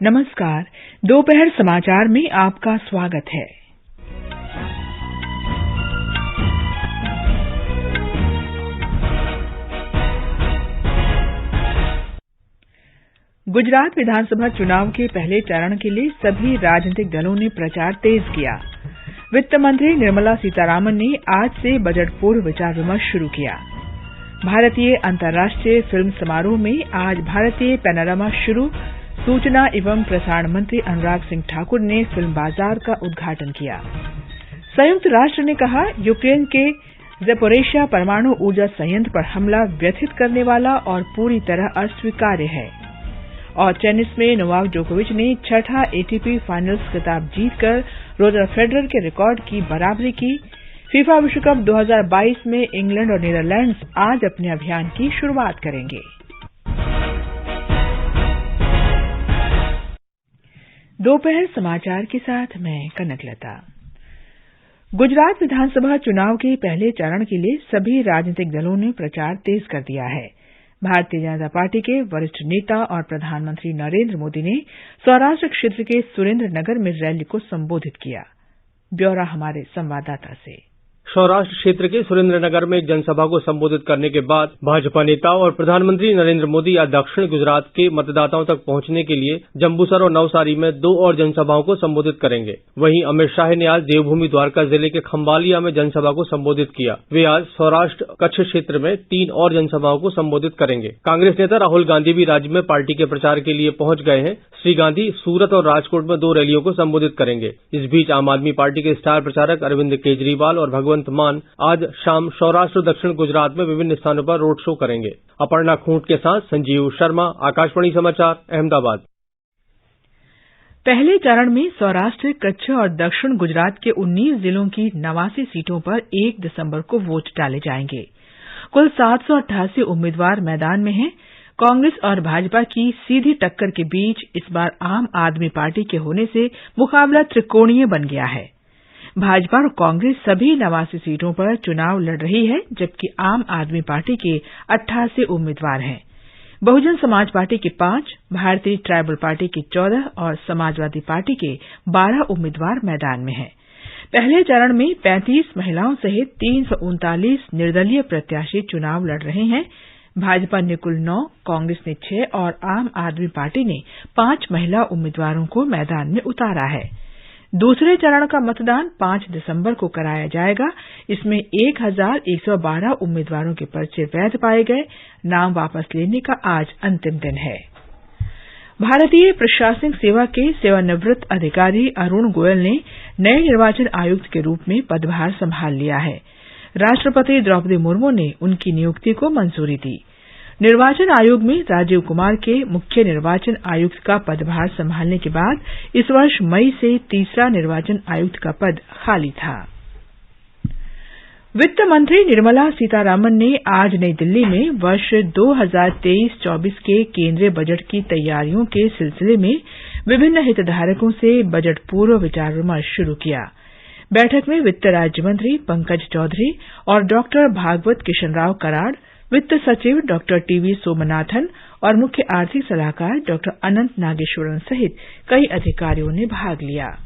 नमस्कार। दोपहर समाचार में आपका स्वागत है। गुजरात विधानसभा चुनाव के पहले चरण के लिए सभी राजनीतिक दलों ने प्रचार तेज किया। वित्त मंत्री निर्मला सीतारामन ने आज से बजट पूर्व विचार विमर्श शुरू किया। भारतीय अंतर्राष्ट्रीय फिल्म समारोह में आज भारतीय पैनोरमा शुरू। सूचना एवं प्रसारण मंत्री अनुराग सिंह ठाकुर ने फिल्म बाजार का उद्घाटन किया। संयुक्त राष्ट्र ने कहा, यूक्रेन के ज़पोरिज़िया परमाणु ऊर्जा संयंत्र पर हमला व्यथित करने वाला और पूरी तरह अस्वीकार्य है। और टेनिस में नोवाक जोकोविच ने छठा एटीपी फाइनल्स खिताब जीतकर रोजर फेडरर के रिकॉर्ड की बराबरी की। फीफा विश्व कप 2022 में इंग्लैंड और नीदरलैंड्स आज अपने अभियान की शुरुआत करेंगे। दोपहर समाचार के साथ मैं कनकलता। गुजरात विधानसभा चुनाव के पहले चरण के लिए सभी राजनीतिक दलों ने प्रचार तेज कर दिया है। भारतीय जनता पार्टी के वरिष्ठ नेता और प्रधानमंत्री नरेंद्र मोदी ने सौराष्ट्र क्षेत्र के सुरेंद्रनगर में रैली को संबोधित किया। ब्यौरा हमारे संवाददाता से। सौराष्ट्र क्षेत्र के सुरेंद्रनगर में एक जनसभा को संबोधित करने के बाद भाजपा नेता और प्रधानमंत्री नरेंद्र मोदी आज दक्षिण गुजरात के मतदाताओं तक पहुंचने के लिए जंबूसर और नवसारी में 2 और जनसभाओं को संबोधित करेंगे। वहीं अमित शाह ने आज देवभूमि द्वारका जिले के खंबालिया में जनसभा को संबोधित किया। वे आज सौराष्ट्र कच्छ क्षेत्र में 3 और जनसभाओं को संबोधित करेंगे। कांग्रेस नेता राहुल गांधी भी राज्य में पार्टी के प्रचार के लिए पहुंच गए हैं। श्री गांधी सूरत और राजकोट में 2 रैलियों को संबोधित करेंगे। इस बीच आम आदमी पार्टी के स्टार प्रचारक अरविंद केजरीवाल और भगवंत मान आज शाम सौराष्ट्र दक्षिण गुजरात में विभिन्न स्थानों पर रोड शो करेंगे। अपर्णा खूंट के साथ संजीव शर्मा, आकाशवाणी समाचार, अहमदाबाद। पहले चरण में सौराष्ट्र, कच्छ और दक्षिण गुजरात के 19 जिलों की 89 सीटों पर 1 दिसंबर को वोट डाले जाएंगे। कुल 788 उम्मीदवार मैदान में हैं। कांग्रेस और भाजपा की सीधी टक्कर के बीच इस बार आम आदमी पार्टी के होने से मुकाबला त्रिकोणीय बन गया है। भाजपा और कांग्रेस सभी 89 सीटों पर चुनाव लड़ रही है, जबकि आम आदमी पार्टी के 88 उम्मीदवार हैं। बहुजन समाज पार्टी के 5, भारतीय ट्राइबल पार्टी के 14 और समाजवादी पार्टी के 12 उम्मीदवार मैदान में हैं। पहले चरण में 35 महिलाओं सहित 339 निर्दलीय प्रत्याशी चुनाव लड़ रहे हैं। भाजपा ने कुल 9, कांग्रेस ने 6 और आम आदमी पार्टी ने 5 महिला उम्मीदवारों को मैदान में उतारा है। दूसरे चरण का मतदान 5 दिसंबर को कराया जाएगा। इसमें 1112 उम्मीदवारों के पर्चे वैध पाए गए। नाम वापस लेने का आज अंतिम दिन है। भारतीय प्रशासनिक सेवा के सेवानिवृत्त अधिकारी अरुण गोयल ने नए निर्वाचन आयुक्त के रूप में पदभार संभाल लिया है। राष्ट्रपति द्रौपदी मुर्मू ने उनकी नियुक्ति को मंजूरी दी। निर्वाचन आयोग में राजीव कुमार के मुख्य निर्वाचन आयुक्त का पदभार संभालने के बाद इस वर्ष मई से तीसरा निर्वाचन आयुक्त का पद खाली था। वित्त मंत्री निर्मला सीतारामन ने आज नई दिल्ली में वर्ष 2023-24 के केंद्रीय बजट की तैयारियों के सिलसिले में विभिन्न हितधारकों से बजट पूर्व विचार विमर्श शुरू किया। बैठक में वित्त राज्य मंत्री पंकज चौधरी और डॉक्टर भागवत किशनराव कराड़, वित्त सचिव डॉक्टर टीवी सोमनाथन और मुख्य आर्थिक सलाहकार डॉक्टर अनंत नागेश्वरन सहित कई अधिकारियों ने भाग लिया।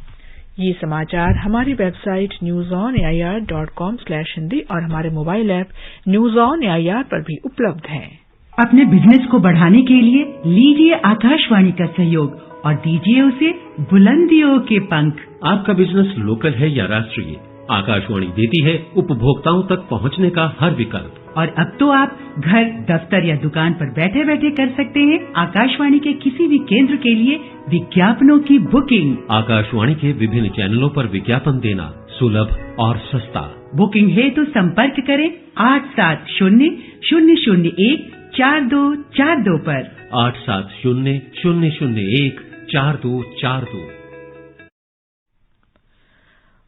ये समाचार हमारी वेबसाइट newsonair.com/hindi और हमारे mobile app news on AIR पर भी उपलब्ध हैं। अपने बिजनेस को बढ़ाने के लिए लीजिए आकाशवाणी का सहयोग और दीजिए उसे बुलंदियों के पंख। आपका बिजनेस लोकल है या राष्ट्रीय, आकाशवाणी देती है उपभोक्ताओं तक पहुंचने का हर विकल्प। और अब तो आप घर, दफ्तर या दुकान पर बैठे बैठे कर सकते हैं आकाशवाणी के किसी भी केंद्र के लिए विज्ञापनों की बुकिंग। आकाशवाणी के विभिन्न चैनलों पर विज्ञापन देना सुलभ और सस्ता। बुकिंग है तो संपर्क करें 8700014242 पर। 8700014242।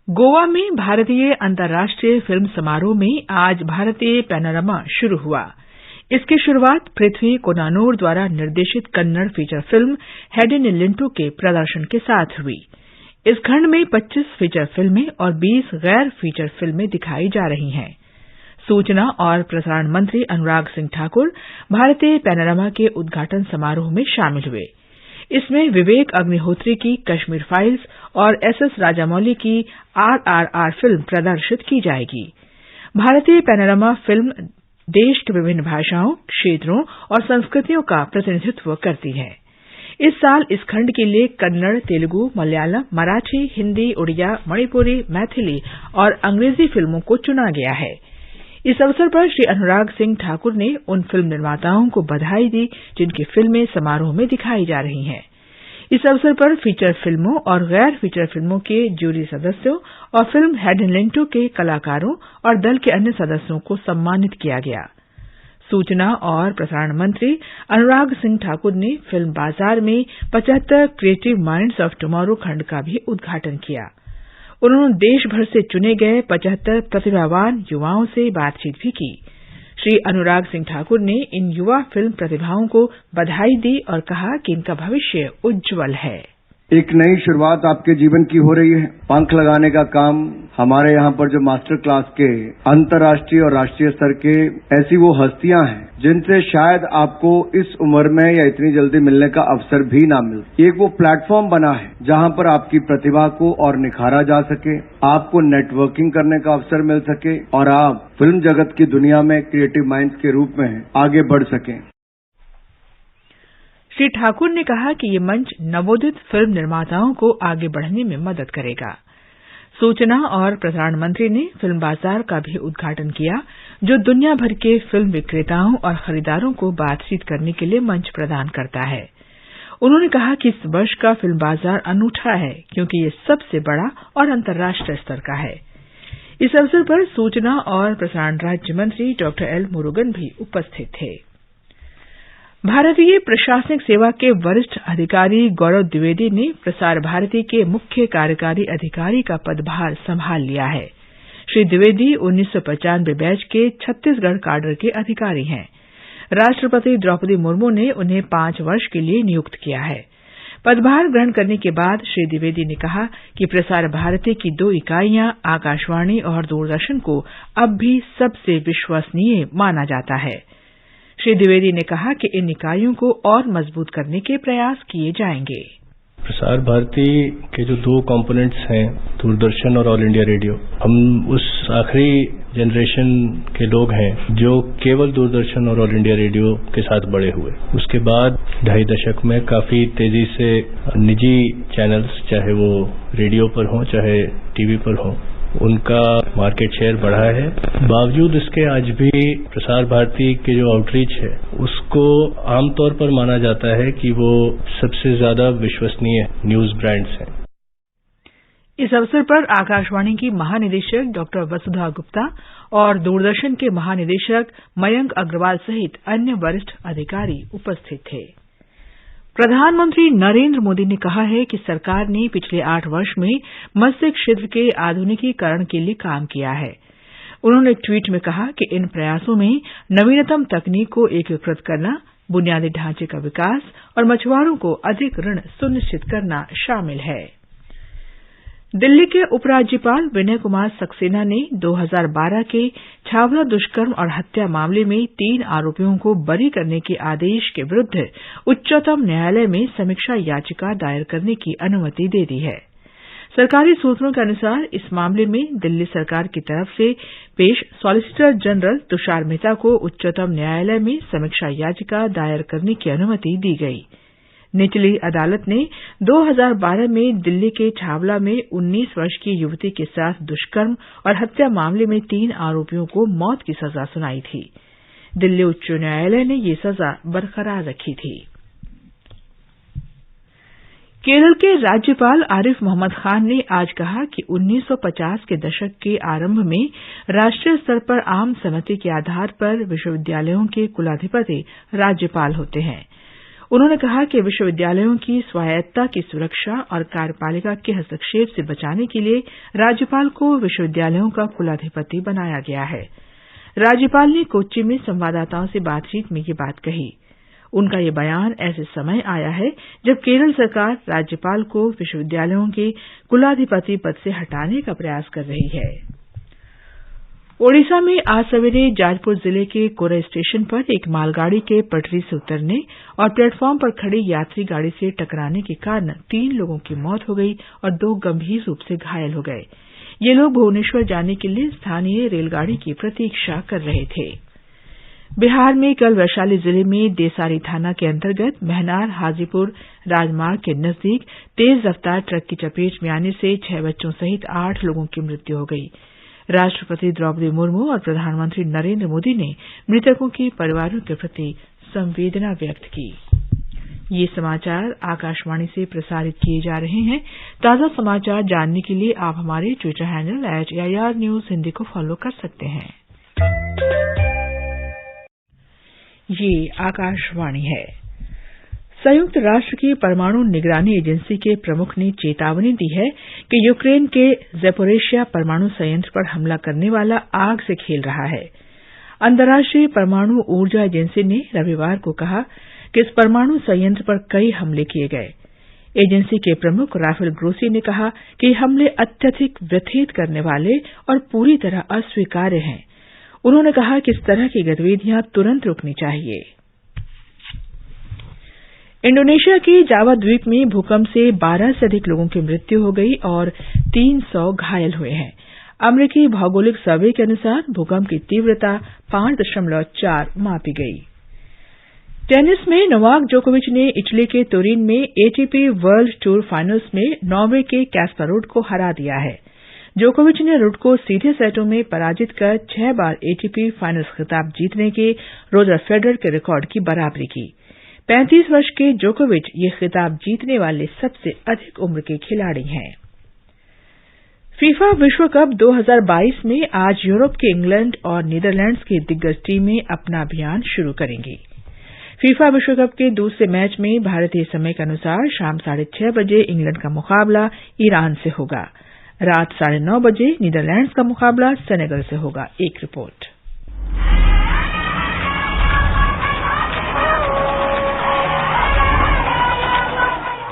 गोवा में भारतीय अंतर्राष्ट्रीय फिल्म समारोह में आज भारतीय पैनोरमा शुरू हुआ। इसकी शुरुआत पृथ्वी कोनानोर द्वारा निर्देशित कन्नड़ फीचर फिल्म हेडिनिलिंटू के प्रदर्शन के साथ हुई। इस खंड में 25 फीचर फिल्में और 20 गैर फीचर फिल्में दिखाई जा रही हैं। सूचना और प्रसारण मंत्री अनुराग सिंह ठाकुर भारतीय पैनोरमा के उद्घाटन समारोह में शामिल हुए। इसमें विवेक अग्निहोत्री की कश्मीर फाइल्स और एसएस राजामौली की आरआरआर फिल्म प्रदर्शित की जाएगी। भारतीय पैनोरमा फिल्म देश की विभिन्न भाषाओं, क्षेत्रों और संस्कृतियों का प्रतिनिधित्व करती है। इस साल इस खंड के लिए कन्नड़, तेलुगु, मलयालम, मराठी, हिंदी, उड़िया, मणिपुरी, मैथिली और अंग्रेजी फिल्मों को चुना गया है। इस अवसर पर श्री अनुराग सिंह ठाकुर ने उन फिल्म निर्माताओं को बधाई दी जिनकी फिल्में समारोह में दिखाई जा रही हैं। इस अवसर पर फीचर फिल्मों और गैर फीचर फिल्मों के जूरी सदस्यों और फिल्म हेडलिंटो के कलाकारों और दल के अन्य सदस्यों को सम्मानित किया गया। सूचना और प्रसारण मंत्री अनुराग सिंह ठाकुर ने फिल्म बाजार में 75 क्रिएटिव माइंड्स ऑफ टुमारो खंड का भी उद्घाटन किया। उन्होंने देश भर से चुने गए 75 प्रतिभावान युवाओं से बातचीत भी की। श्री अनुराग सिंह ठाकुर ने इन युवा फिल्म प्रतिभाओं को बधाई दी और कहा कि इनका भविष्य उज्जवल है। एक नई शुरुआत आपके जीवन की हो रही है। पंख लगाने का काम हमारे यहाँ पर जो मास्टर क्लास के अंतर्राष्ट्रीय और राष्ट्रीय स्तर के ऐसी वो हस्तियां हैं जिनसे शायद आपको इस उम्र में या इतनी जल्दी मिलने का अवसर भी ना मिले। एक वो प्लेटफॉर्म बना है जहाँ पर आपकी प्रतिभा को और निखारा जा सके, आपको नेटवर्किंग करने का अवसर मिल सके और आप फिल्म जगत की दुनिया में क्रिएटिव माइंड्स के रूप में आगे बढ़ सकें। श्री ठाकुर ने कहा कि ये मंच नवोदित फिल्म निर्माताओं को आगे बढ़ने में मदद करेगा। सूचना और प्रसारण मंत्री ने फिल्म बाजार का भी उद्घाटन किया, जो दुनिया भर के फिल्म विक्रेताओं और खरीदारों को बातचीत करने के लिए मंच प्रदान करता है। उन्होंने कहा कि इस वर्ष का फिल्म बाजार अनूठा है क्योंकि ये सबसे बड़ा और अंतर्राष्ट्रीय स्तर का है। इस अवसर पर सूचना और प्रसारण राज्य मंत्री डॉ एल मुरुगन भी उपस्थित थे। भारतीय प्रशासनिक सेवा के वरिष्ठ अधिकारी गौरव द्विवेदी ने प्रसार भारती के मुख्य कार्यकारी अधिकारी का पदभार संभाल लिया है। श्री द्विवेदी 1995 बैच के छत्तीसगढ़ काडर के अधिकारी हैं। राष्ट्रपति द्रौपदी मुर्मू ने उन्हें 5 वर्ष के लिए नियुक्त किया है। पदभार ग्रहण करने के बाद श्री द्विवेदी ने कहा कि प्रसार भारती की 2 इकाइयां आकाशवाणी और दूरदर्शन को अब भी सबसे विश्वसनीय माना जाता है। श्री द्विवेदी ने कहा कि इन इकाइयों को और मजबूत करने के प्रयास किए जाएंगे। प्रसार भारती के जो 2 कंपोनेंट्स हैं, दूरदर्शन और ऑल इंडिया रेडियो, हम उस आखिरी जनरेशन के लोग हैं जो केवल दूरदर्शन और ऑल इंडिया रेडियो के साथ बड़े हुए। उसके बाद 2.5 दशक में काफी तेजी से निजी चैनल्स, चाहे वो रेडियो पर हों चाहे टीवी पर हों, उनका मार्केट शेयर बढ़ा है। बावजूद इसके आज भी प्रसार भारती के जो आउटरीच है उसको आमतौर पर माना जाता है कि वो सबसे ज्यादा विश्वसनीय न्यूज ब्रांड्स हैं। इस अवसर पर आकाशवाणी की महानिदेशक डॉ वसुधा गुप्ता और दूरदर्शन के महानिदेशक मयंक अग्रवाल सहित अन्य वरिष्ठ अधिकारी उपस्थित थे। प्रधानमंत्री नरेंद्र मोदी ने कहा है कि सरकार ने पिछले 8 वर्ष में मत्स्य क्षेत्र के आधुनिकीकरण के लिए काम किया है। उन्होंने ट्वीट में कहा कि इन प्रयासों में नवीनतम तकनीक को एकीकृत करना, बुनियादी ढांचे का विकास और मछुआरों को अधिक ऋण सुनिश्चित करना शामिल है। दिल्ली के उपराज्यपाल विनय कुमार सक्सेना ने 2012 के छावला दुष्कर्म और हत्या मामले में 3 आरोपियों को बरी करने के आदेश के विरुद्ध उच्चतम न्यायालय में समीक्षा याचिका दायर करने की अनुमति दे दी है। सरकारी सूत्रों के अनुसार इस मामले में दिल्ली सरकार की तरफ से पेश सॉलिसिटर जनरल तुषार मेहता को उच्चतम न्यायालय में समीक्षा याचिका दायर करने की अनुमति दी गई। निचली अदालत ने 2012 में दिल्ली के छावला में 19 वर्ष की युवती के साथ दुष्कर्म और हत्या मामले में 3 आरोपियों को मौत की सजा सुनाई थी। दिल्ली उच्च न्यायालय ने ये सजा बरकरार रखी थी। केरल के राज्यपाल आरिफ मोहम्मद खान ने आज कहा कि 1950 के दशक के आरंभ में राष्ट्रीय स्तर पर आम सहमति के आधार पर विश्वविद्यालयों के कुलाधिपति राज्यपाल होते हैं। उन्होंने कहा कि विश्वविद्यालयों की स्वायत्तता की सुरक्षा और कार्यपालिका के हस्तक्षेप से बचाने के लिए राज्यपाल को विश्वविद्यालयों का कुलाधिपति बनाया गया है। राज्यपाल ने कोच्चि में संवाददाताओं से बातचीत में ये बात कही। उनका ये बयान ऐसे समय आया है जब केरल सरकार राज्यपाल को विश्वविद्यालयों के कुलाधिपति पद से हटाने का प्रयास कर रही है। ओडिशा में आज सवेरे जाजपुर जिले के कोरे स्टेशन पर एक मालगाड़ी के पटरी से उतरने और प्लेटफार्म पर खड़ी यात्री गाड़ी से टकराने के कारण 3 लोगों की मौत हो गई और 2 गंभीर रूप से घायल हो गए। ये लोग भुवनेश्वर जाने के लिए स्थानीय रेलगाड़ी की प्रतीक्षा कर रहे थे। बिहार में कल वैशाली जिले में देसारी थाना के अंतर्गत महनार हाजीपुर राजमार्ग के नजदीक तेज रफ्तार ट्रक की चपेट में आने से 6 बच्चों सहित 8 लोगों की मृत्यु हो गई। राष्ट्रपति द्रौपदी मुर्मू और प्रधानमंत्री नरेंद्र मोदी ने मृतकों के परिवारों के प्रति संवेदना व्यक्त की। ये समाचार आकाशवाणी से प्रसारित किए जा रहे हैं। ताजा समाचार जानने के लिए आप हमारे Twitter handle @AIR News Hindi को फॉलो कर सकते हैं। ये आकाशवाणी है। संयुक्त राष्ट्र की परमाणु निगरानी एजेंसी के प्रमुख ने चेतावनी दी है कि यूक्रेन के ज़ैपोरिज़िया परमाणु संयंत्र पर हमला करने वाला आग से खेल रहा है। अंतर्राष्ट्रीय परमाणु ऊर्जा एजेंसी ने रविवार को कहा कि इस परमाणु संयंत्र पर कई हमले किए गए। एजेंसी के प्रमुख राफेल ग्रोसी ने कहा कि हमले अत्यधिक व्यथित करने वाले और पूरी तरह अस्वीकार्य हैं। उन्होंने कहा कि इस तरह की गतिविधियां तुरंत रुकनी चाहिए। इंडोनेशिया के जावा द्वीप में भूकंप से 12 से अधिक लोगों की मृत्यु हो गई और 300 घायल हुए हैं। अमेरिकी भौगोलिक सर्वे के अनुसार भूकंप की तीव्रता 5.4 मापी गई। टेनिस में नोवाक जोकोविच ने इटली के तुरिन में एटीपी वर्ल्ड टूर फाइनल्स में नॉर्वे के कैस्पर रुड को हरा दिया है। जोकोविच ने रुड को सीधे सेटों में पराजित कर 6 बार एटीपी फाइनल्स खिताब जीतने के रोजर फेडरर के रिकॉर्ड की बराबरी की। 35 वर्ष के जोकोविच ये खिताब जीतने वाले सबसे अधिक उम्र के खिलाड़ी हैं। फीफा विश्व कप 2022 में आज यूरोप के इंग्लैंड और नीदरलैंड्स की दिग्गज टीमें अपना अभियान शुरू करेंगी। फीफा विश्व कप के दूसरे मैच में भारतीय समय के अनुसार शाम 6:30 बजे इंग्लैंड का मुकाबला ईरान से होगा। रात 9:30 बजे नीदरलैंड्स का मुकाबला सेनेगल से होगा। एक रिपोर्ट।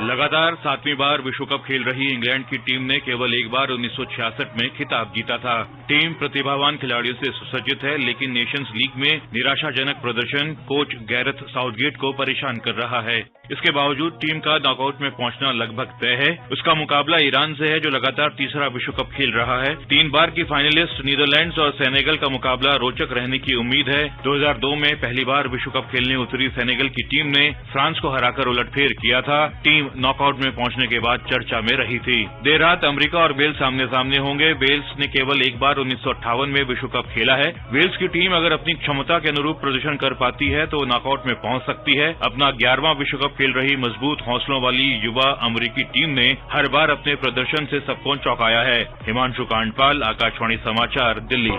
लगातार 7वीं बार विश्व कप खेल रही इंग्लैंड की टीम ने केवल एक बार 1966 में खिताब जीता था। टीम प्रतिभावान खिलाड़ियों से सुसज्जित है, लेकिन नेशंस लीग में निराशाजनक प्रदर्शन कोच गैरेथ साउथगेट को परेशान कर रहा है। इसके बावजूद टीम का नॉकआउट में पहुंचना लगभग तय है। उसका मुकाबला ईरान से है, जो लगातार तीसरा विश्व कप खेल रहा है। 3 बार की फाइनलिस्ट नीदरलैंड्स और सेनेगल का मुकाबला रोचक रहने की उम्मीद है। 2002 में पहली बार विश्व कप खेलने उतरी सेनेगल की टीम ने फ्रांस को हराकर उलटफेर किया था। टीम नॉकआउट में पहुंचने के बाद चर्चा में रही थी। देर रात अमेरिका और वेल्स आमने सामने होंगे। वेल्स ने केवल एक बार 1958 में विश्व कप खेला है। वेल्स की टीम अगर अपनी क्षमता के अनुरूप प्रदर्शन कर पाती है तो नॉकआउट में पहुंच सकती है। अपना 11वां विश्व कप खेल रही मजबूत हौसलों वाली युवा अमेरिकी टीम ने हर बार अपने प्रदर्शन से सबको चौंकाया है। हिमांशु कांडपाल, आकाशवाणी समाचार, दिल्ली।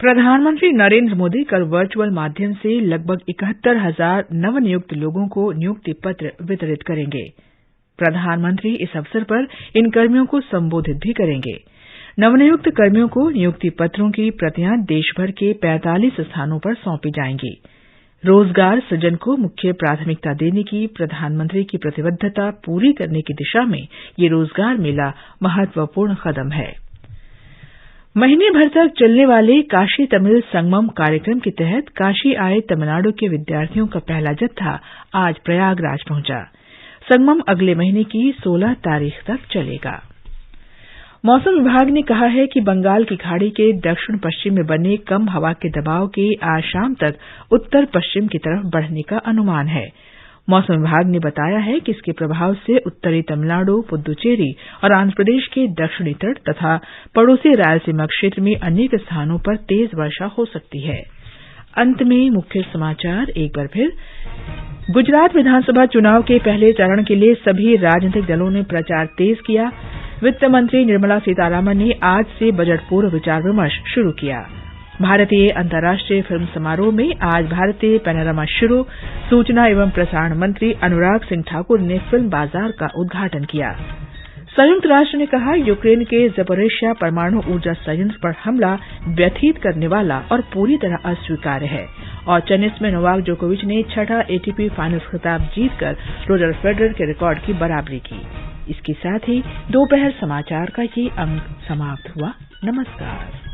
प्रधानमंत्री नरेंद्र मोदी कल वर्चुअल माध्यम से लगभग 71,000 नवनियुक्त लोगों को नियुक्ति पत्र वितरित करेंगे। प्रधानमंत्री इस अवसर पर इन कर्मियों को संबोधित भी करेंगे। नवनियुक्त कर्मियों को नियुक्ति पत्रों की प्रतियां देशभर के 45 स्थानों पर सौंपी जाएंगी। रोजगार सृजन को मुख्य प्राथमिकता देने की प्रधानमंत्री की प्रतिबद्धता पूरी करने की दिशा में ये रोजगार मेला महत्वपूर्ण कदम है। महीने भर तक चलने वाले काशी तमिल संगमम कार्यक्रम के तहत काशी आए तमिलनाडु के विद्यार्थियों का पहला जत्था आज प्रयागराज पहुंचा। संगमम अगले महीने की 16 तारीख तक चलेगा। मौसम विभाग ने कहा है कि बंगाल की खाड़ी के दक्षिण पश्चिम में बने कम हवा के दबाव के आज शाम तक उत्तर पश्चिम की तरफ बढ़ने का अनुमान है। मौसम विभाग ने बताया है कि इसके प्रभाव से उत्तरी तमिलनाडु, पुद्दुचेरी और आंध्र प्रदेश के दक्षिणी तट तथा पड़ोसी रायलसीमा क्षेत्र में अनेक स्थानों पर तेज वर्षा हो सकती है। अंत में मुख्य समाचार एक बार फिर। गुजरात विधानसभा चुनाव के पहले चरण के लिए सभी राजनीतिक दलों ने प्रचार तेज किया। वित्त मंत्री निर्मला सीतारामन ने आज से बजट पूर्व विचार विमर्श शुरू किया। भारतीय अंतर्राष्ट्रीय फिल्म समारोह में आज भारतीय पैनोरमा शुरू। सूचना एवं प्रसारण मंत्री अनुराग सिंह ठाकुर ने फिल्म बाजार का उद्घाटन किया। संयुक्त राष्ट्र ने कहा यूक्रेन के ज़ैपोरिज़िया परमाणु ऊर्जा संयंत्र पर हमला व्यथित करने वाला और पूरी तरह अस्वीकार्य है। और टेनिस में नोवाक जोकोविच ने 6ठा एटीपी फाइनल्स खिताब जीतकर रोजर फेडरर के रिकॉर्ड की बराबरी की। इसके साथ ही दोपहर समाचार का ये अंक समाप्त हुआ। नमस्कार।